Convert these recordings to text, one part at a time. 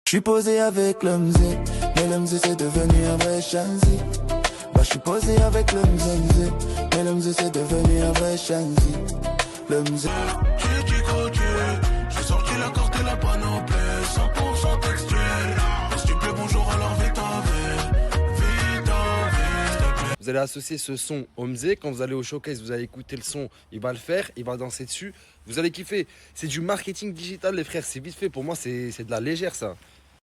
Je suis posé avec le mzé, mais le mzé c'est devenu un vrai chanzi. Bah je suis posé avec le mzé, mais le mzé c'est devenu un vrai chanzi. Le mzé. J'ai du côté, j'ai sorti la carte et la panoplie, 100% textuel. S'il te plaît bonjour alors vite avec. Vous allez associer ce son au mzé. Quand vous allez au showcase, vous allez écouter le son, il va le faire, il va danser dessus. Vous allez kiffer. C'est du marketing digital, les frères. C'est vite fait. Pour moi, c'est de la légère, ça.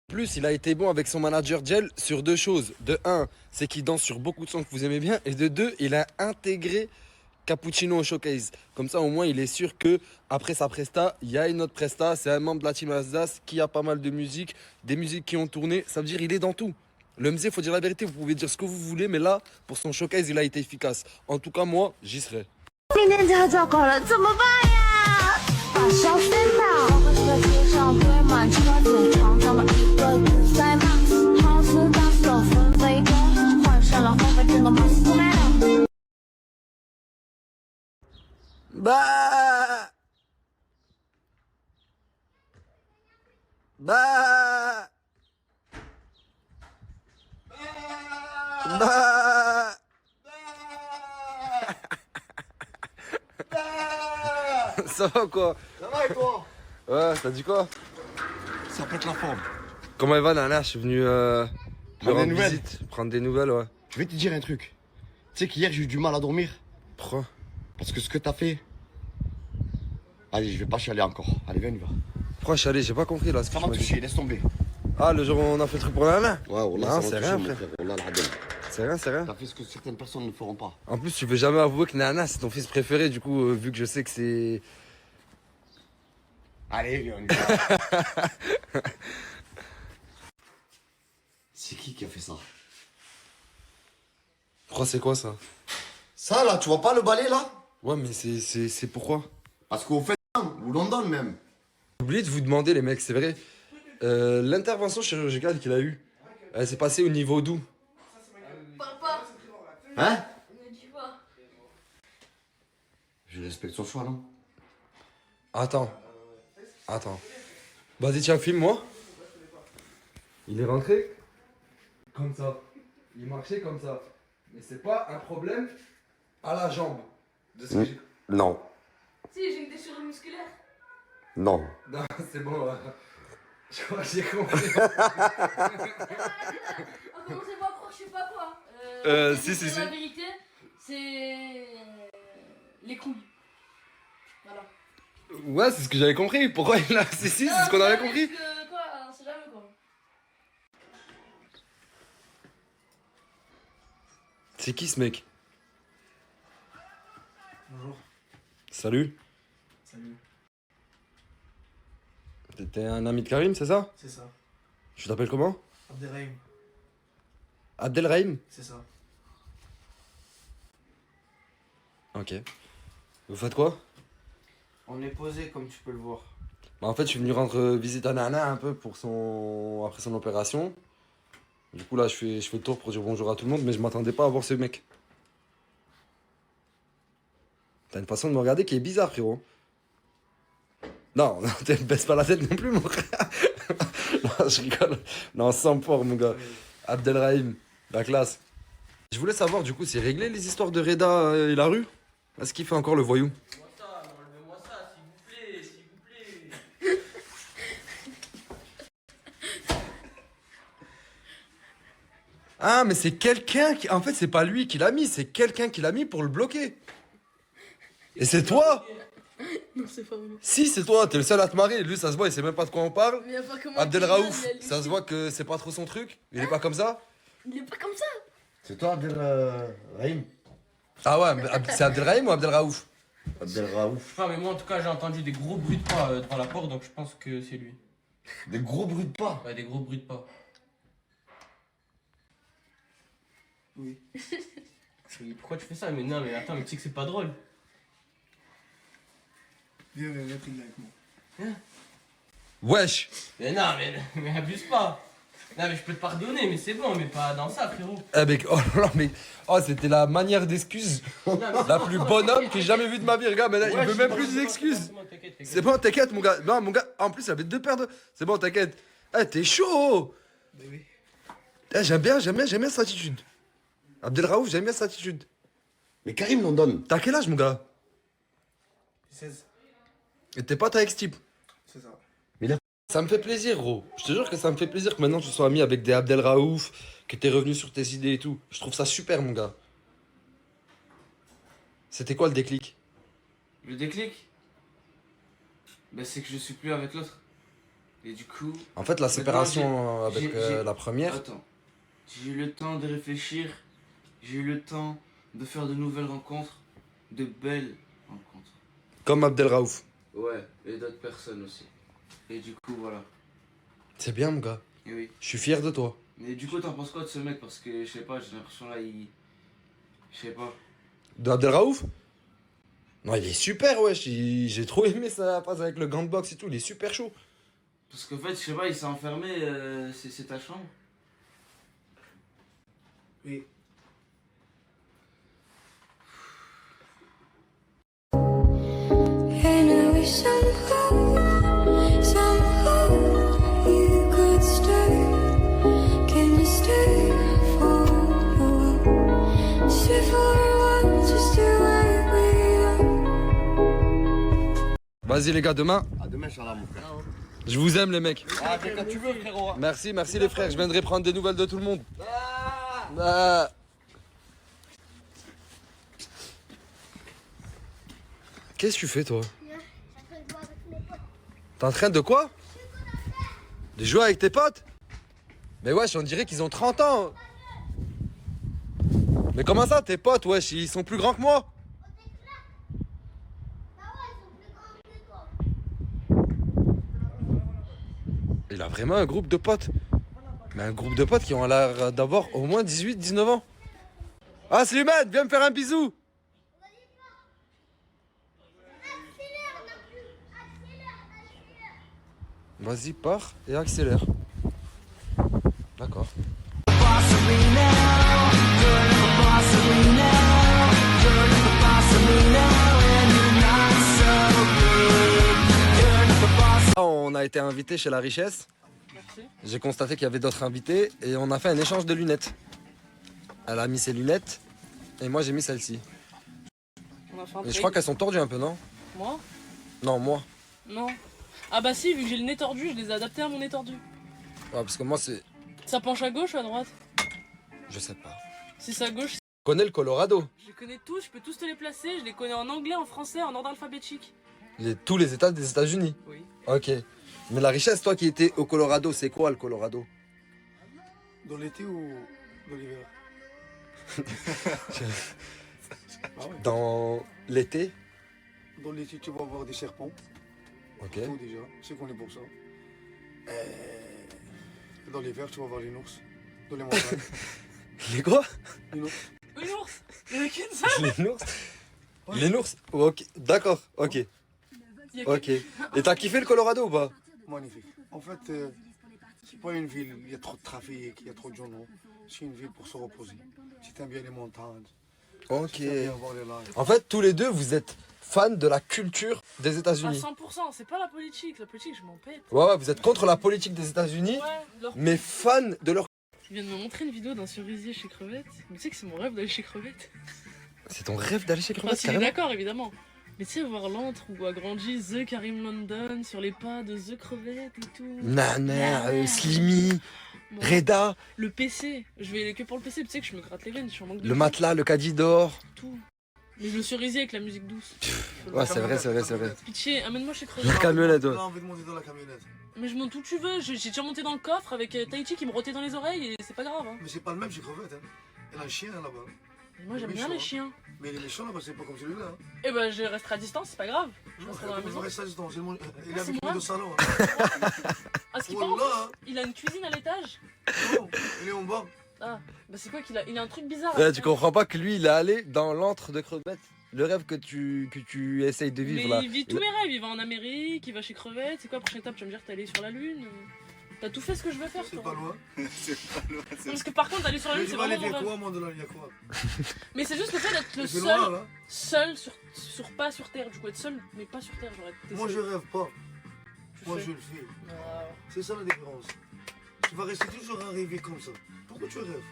En plus, il a été bon avec son manager Gel sur deux choses. De un, c'est qu'il danse sur beaucoup de sons que vous aimez bien. Et de deux, il a intégré Cappuccino au showcase. Comme ça, au moins, il est sûr que après sa presta, il y a une autre presta. C'est un membre de la team Asdas qui a pas mal de musique, des musiques qui ont tourné. Ça veut dire il est dans tout. Le mzé, faut dire la vérité, vous pouvez dire ce que vous voulez, mais là, pour son showcase, il a été efficace. En tout cas, moi, j'y serai. 明天就要招考了，怎么办呀？把笑飞到，我和街上堆满车子，床上了一个自在马，好似大手纷飞歌，换上了后背真的马斯麦了。Bah Bah Bah Ça va quoi? Ça va et toi? Ouais, t'as dit quoi? Ça pète la forme. Comment elle va Nana? Je suis venu lui Prendre des rendre nouvelles. visite, prendre des nouvelles, ouais. Je vais te dire un truc. Tu sais qu'hier j'ai eu du mal à dormir Pourquoi? parce que ce que t'as fait. Allez, je vais pas chialer encore. Allez, viens, on y va. Pourquoi je suis allé? J'ai pas compris là ce que Ça tu m'a m'as dit. touché, laisse tomber. Ah, le jour où on a fait le truc pour Nana? Ouais, Wallah, Non, ça c'est m'a rien, touché, mon frère. frère. Wallah, al-Adel. C'est rien, c'est rien. T'as fait ce que certaines personnes ne feront pas. En plus, tu veux jamais avouer que Nana c'est ton fils préféré, du coup, vu que je sais que c'est. Allez, viens, on y va. C'est qui a fait ça? Pourquoi c'est quoi ça? Ça là, tu vois pas le balai là? Ouais, mais c'est pourquoi? Parce qu'au fait, ou London même. J'ai oublié de vous demander, les mecs, c'est vrai. L'intervention chirurgicale qu'il a eue, elle s'est passée au niveau d'où? Parle pas, Hein? ne dis pas. Je respecte son choix, non? Attends. Vas-y, tiens, filme-moi. Il est rentré comme ça. Il marchait comme ça. Mais c'est pas un problème à la jambe. De ce que j'ai... Non. Si, j'ai une déchirure musculaire. Non. Non, c'est bon. Je crois que j'ai compris. Commencez pas à croire que je sais pas quoi. Si. La vérité, c'est les couilles. Voilà. Ouais, c'est ce que j'avais compris. Pourquoi il a... Si, c'est ce qu'on avait compris. Quoi, on sait jamais quoi. C'est qui ce mec? Bonjour. Salut. Salut. T'es un ami de Karim, c'est ça? C'est ça. Tu t'appelles comment? Abderrahim. Abdelrahim? C'est ça. Ok. Vous faites quoi? On est posé comme tu peux le voir. Bah, en fait, je suis venu rendre visite à Nana un peu pour son... après son opération. Du coup, là, je fais le tour pour dire bonjour à tout le monde, mais je m'attendais pas à voir ce mec. T'as une façon de me regarder qui est bizarre, frérot. Non, tu me baisses pas la tête non plus, mon frère. Non, je rigole. Non, sans port, mon gars. Abdelrahim, la classe. Je voulais savoir, du coup, c'est réglé les histoires de Reda et la rue? Est-ce qu'il fait encore le voyou? Enlevez-moi ça, s'il vous plaît, s'il vous plaît. Ah, mais c'est quelqu'un qui... En fait, c'est pas lui qui l'a mis, c'est quelqu'un qui l'a mis pour le bloquer. Et c'est toi? Non, c'est pas vrai. Si, c'est toi, t'es le seul à te marrer. Lui, ça se voit, il sait même pas de quoi on parle. Mais y a pas comment. Abdelraouf, ça se voit que c'est pas trop son truc. Il est pas comme ça. Il est pas comme ça. C'est toi, Abdelrahim? Ah ouais, mais c'est Abdelrahim ou Abdelraouf? Abdelraouf. Enfin, mais moi en tout cas, j'ai entendu des gros bruits de pas devant la porte, donc je pense que c'est lui. Des gros bruits de pas. Ouais, des gros bruits de pas. Oui. Oui, pourquoi tu fais ça? Mais non, mais attends, mais tu sais que c'est pas drôle. Viens, prier avec moi. Wesh. Mais non, mais abuse pas. Non, mais je peux te pardonner, mais c'est bon, mais pas dans ça, frérot. Eh mec, oh là là, mais... Oh, c'était la manière d'excuse Non, mais c'est la bon, plus c'est bon, bonne homme t'inquiète, que j'ai jamais vue de ma vie. Regarde, mais là, Ouais, il je veut suis même pas- plus c'est bon, d'excuses. c'est bon, t'inquiète, C'est bon, t'inquiète, mon gars. Non, mon gars, en plus, ça fait deux paires de... C'est bon, t'inquiète. Eh, t'es chaud. Mais oui. Eh, j'aime bien cette attitude. Abdelraouf, j'aime bien cette attitude. Mais Karim l'en donne. T'as quel âge, mon gars? 16. Et t'es pote avec ce type? C'est ça. Ça me fait plaisir, gros. Je te jure que ça me fait plaisir que maintenant tu sois ami avec des Abdelraouf, que t'es revenu sur tes idées et tout. Je trouve ça super, mon gars. C'était quoi le déclic? Le déclic, bah, c'est que je suis plus avec l'autre. Et du coup. En fait, la séparation Maintenant, avec la première. Attends. J'ai eu le temps de réfléchir. J'ai eu le temps de faire de nouvelles rencontres. De belles rencontres. Comme Abdelraouf. Ouais, et d'autres personnes aussi. Et du coup, voilà. C'est bien, mon gars. Et oui. Je suis fier de toi. Mais du coup, t'en penses quoi de ce mec? Parce que, je sais pas, j'ai l'impression là, il. Je sais pas. De Abdelraouf? Non, il est super, wesh. J'ai trop aimé sa passe avec le gant de boxe et tout. Il est super chaud. Parce qu'en fait, je sais pas, il s'est enfermé, c'est ta chambre. Oui. And I wish somehow you could stay. Can you stay for a while? Stay for a while, just to where we are. Vas-y, les gars, demain. À demain, Inch'Allah, mon frère. Je vous aime, les mecs. Ah, quand tu veux, frérot. Merci, merci, les frères. Je viendrai prendre des nouvelles de tout le monde. Ah. Qu'est-ce que tu fais, toi? T'es en train de quoi? De jouer avec tes potes? Mais wesh, on dirait qu'ils ont 30 ans. Mais comment ça, tes potes, wesh, ils sont plus grands que moi? Il a vraiment un groupe de potes. Mais un groupe de potes qui ont l'air d'avoir au moins 18-19 ans. Ah, Slimane, viens me faire un bisou. Vas-y, pars et accélère. D'accord. On a été invité chez La Richesse. Merci. J'ai constaté qu'il y avait d'autres invités et on a fait un échange de lunettes. Elle a mis ses lunettes et moi j'ai mis celle-ci. On a fait un Et je trade. crois qu'elles sont tordues un peu, non? Moi? Non, moi. Non. Ah bah si, vu que j'ai le nez tordu, je les ai adaptés à mon nez tordu. Ouais, parce que moi c'est... Ça penche à gauche ou à droite? Je sais pas. Si c'est à gauche, Je connais le Colorado. je les connais tous, je peux tous te les placer, je les connais en anglais, en français, en ordre alphabétique. Tous les états des États-Unis. Oui. Ok. Mais La Richesse, toi qui étais au Colorado, c'est quoi le Colorado? Dans l'été ou dans l'hiver? Ah ouais. Dans l'été. Dans l'été, tu vas voir des serpents. Ok. Tout déjà, c'est qu'on est pour ça. Et dans l'hiver, tu vas voir les ours. Dans les montagnes. Les quoi? Les ours. Oui, l'ours. Il y en a qu'une seule. Les ours. Les ours. Ok. D'accord. Ok. Il y a Ok. Et t'as kiffé le Colorado ou pas? Magnifique. En fait, c'est pas une ville, il y a trop de trafic, il y a trop de gens. Non. C'est une ville pour se reposer. Si t'aimes bien les montagnes, Ok. si t'aimes bien voir les lacs. En fait, tous les deux, vous êtes fans de la culture des À États-Unis. 100%, c'est pas la politique je m'en pète. Ouais, vous êtes contre la politique des États-Unis, Ouais, leur... mais fans de leur. Je viens de me montrer une vidéo d'un cerisier chez Crevette. Mais tu sais que c'est mon rêve d'aller chez Crevette. C'est ton rêve d'aller chez Enfin, Crevette, s'il est carrément. d'accord, évidemment. Mais tu sais, voir l'antre où a grandi The Karim London sur les pas de The Crevette et tout. Nana, Slimy, Bon, Reda, le PC, je vais aller que pour le PC, tu sais que je me gratte les veines, je suis en manque de le tout, matelas, le caddie d'or. tout. Mais le cerisier avec la musique douce. Ouais, c'est vrai, c'est vrai, c'est vrai. Pitché, amène-moi chez La Crevette. camionnette, ouais. J'ai envie de monter dans la camionnette. Mais je monte où tu veux, j'ai déjà monté dans le coffre avec Taichi qui me rotait dans les oreilles et c'est pas grave. Hein. Mais c'est pas le même chez Crevette. Hein. Elle a un chien là-bas. Et moi j'aime Mais bien chaud, les hein. chiens. Mais il est méchant là-bas, c'est pas comme celui-là. Hein. Et ben je resterai à distance, c'est pas grave. Je resterai dans la Il maison. reste à distance. Il est c'est avec moi. moi au salon. Hein. Ah, ce qui Oh paraît, là, il a une cuisine à l'étage. non, il est en bas. Ah, bah c'est quoi qu'il a? Il a un truc bizarre. Ouais, à tu faire. comprends pas que lui, il est allé dans l'antre de Crevette. Le rêve que tu essayes de Mais vivre là. il vit tous mes rêves, il va en Amérique, il va chez Crevette, c'est quoi la prochaine étape? Tu vas me dire que t'es allé sur la Lune? T'as tout fait ce que je veux faire, C'est toi. pas loin. Non, parce que par contre, aller sur la Mais Lune, tu c'est vas aller vraiment mon vers rêve. quoi, moi, de là, il y a quoi? Mais c'est juste le fait d'être le C'est loin, seul, là. pas sur Terre. Du coup, être seul, mais pas sur Terre, j'aurais été Moi, je seul. rêve pas. tu Moi, fais. je le fais. Ah, C'est ça la différence. Tu vas rester toujours à rêver comme ça. Pourquoi tu rêves?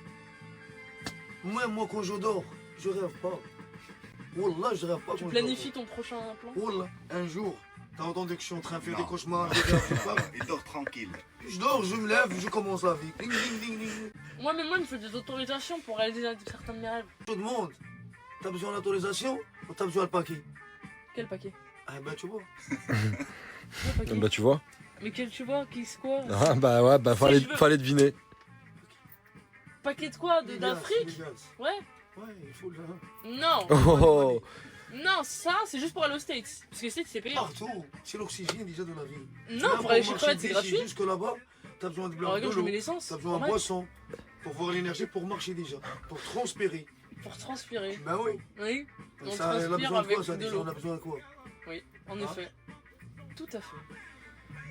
Moi, quand je dors, je rêve pas. Wallah, je rêve pas tu quand planifies ton prochain plan? je dors. Wallah, un jour, t'as entendu que je suis en train de faire Non. des cauchemars, je rêve pas. Il dort tranquille. Je dors, je me lève, je commence la vie. Ding, ding, ding, ding. Moi, mais moi, il me faut des autorisations pour réaliser certains de mes rêves. Tout le monde. T'as besoin d'autorisation ou t'as besoin de paquet? Quel paquet? Ah ben tu vois. Quel paquet? Bah tu vois. Mais quel tu vois? Qui c'est quoi? Ah, bah ouais, bah Si je veux- fallait deviner. Paquet de quoi? Les D'Afrique? gaz, les gaz. Ouais? Ouais, il faut le. Non! Oh, Non, ça, c'est juste pour aller aux States. Parce que les States, c'est payant. Partout, c'est l'oxygène déjà de la vie. Non, pour aller chez marcher Fred, c'est d'ici gratuit. Jusque là-bas, t'as besoin de Alors, regarde, je l'eau, mets l'essence. t'as besoin de normal. boisson, pour voir l'énergie, pour marcher déjà, pour transpirer. Pour transpirer. Ben oui. Oui, on Ça, elle a transpire besoin de quoi avec ça de déjà? l'eau. On a besoin de quoi? Oui, en Ah. effet. Tout à fait.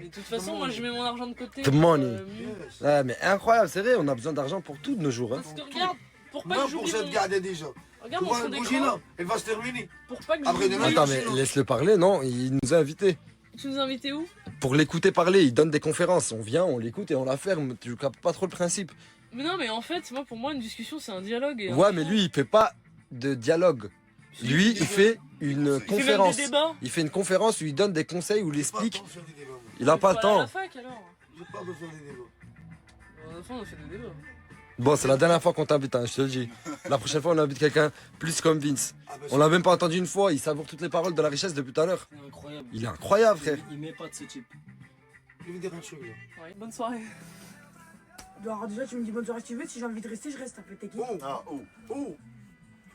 Mais de toute façon, Comment moi, je mets mon argent de côté. The money. Yes. Ouais, mais incroyable, c'est vrai, on a besoin d'argent pour tout de nos jours. Hein. Parce que regarde, pour pas Moi, que pour j'oublie cette mon... garde déjà. Regarde Tu mon vois fond la bougie d'écran. là, elle va se terminer. Pour pas que Après j'oublie demain, mon- Attends, chez mais nous. laisse-le parler, non, il nous a invités. Tu nous as invités où? Pour l'écouter parler, il donne des conférences. On vient, on l'écoute et on la ferme. Tu captes pas trop le principe. Mais non, mais en fait, moi, pour moi, une discussion, c'est un dialogue. Et un Ouais, mais échange. lui, il fait pas de dialogue. Lui, il fait une Il fait même conférence. des débats. Il fait une conférence où il donne des conseils, où il J'ai pas le explique. temps de faire des débats, moi. Il a pas le Faut aller à la temps. fac, alors. J'ai pas besoin de faire des débats. À la fin, on a fait des débats. Bon, c'est la dernière fois qu'on t'invite, hein, je te le dis. La prochaine fois, on invite quelqu'un plus comme Vince. Ah ben, On l'a même pas entendu une fois, il savoure toutes les paroles de la richesse depuis tout à l'heure. C'est incroyable. Il est incroyable, frère. Il met pas de ce type. je vais dire un truc là. Ouais, bonne soirée. Alors déjà tu me dis bonne soirée si tu veux, si j'ai envie de rester, je reste. Après t'es qui? Oh, Ah, oh. oh.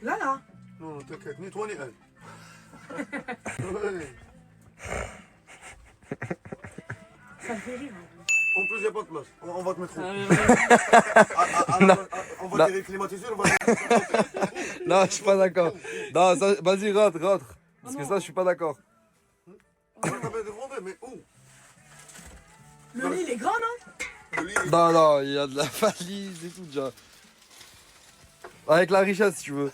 Là. Non, t'inquiète, ni toi ni elle. Ouais. Ça me fait rire. En plus, il n'y a pas de place. On va te mettre où? Ah, mais ouais. On va Non. te climatiser, on va te Non, je suis pas d'accord. Non, ça- vas-y, rentre. Parce que ça, je suis pas d'accord. On va t'appeler de rondeur, mais où? Le lit il est grand non? Le lit, Non, non, il y a de la valise et tout déjà. Avec la richesse, si tu veux.